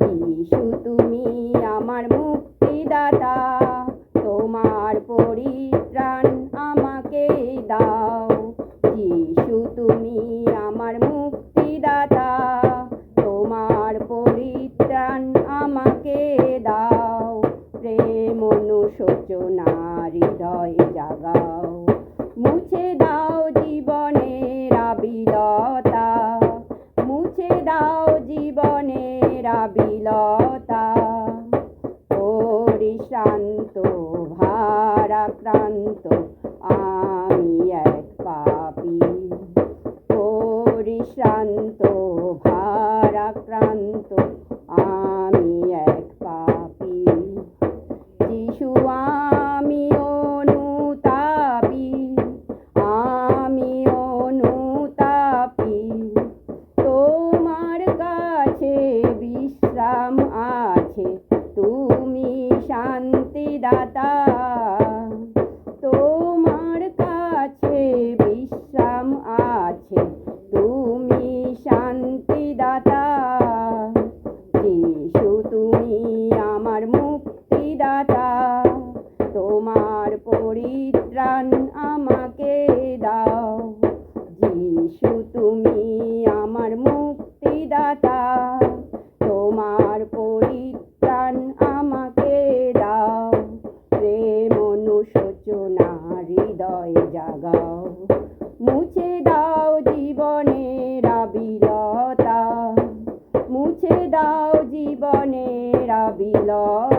যিশু তুমি আমার মুক্তিদাতা, তোমার পরিত্রাণ আমাকে দাও। যিশু তুমি আমার মুক্তিদাতা, তোমার পরিত্রাণ আমাকে দাও। প্রেম অনুশোচনা হৃদয়ে জাগাও, মুছে দাও জীবনের আবিলতা, মুছে দাও জীবনের আবিলতা। পরিশ্রান্ত ভারাক্রান্ত আমি এক পাপী, পরিশ্রান্ত ভারাক্রান্ত আমি এক পাপী। যিশু আমি অনুতাপী, আমি অনুতাপী, তোমার কাছে বিশ্রাম আছে, তুমি শান্তিদাতা। তোমার কাছে বিশ্রাম আছে, তুমি শান্তিদাতা। যিশু তুমি আমার মুক্তিদাতা, তোমার পরিত্রাণ আমাকে দাও। যিশু তুমি আমার মুক্তিদাতা, তোমার পরিত্রাণ আমাকে দাও। প্রেম অনুশোচনা হৃদয়ে জাগাও, মুছে দাও জীবনের আবিলতা, মুছে দাও জীবনের আবিলতা।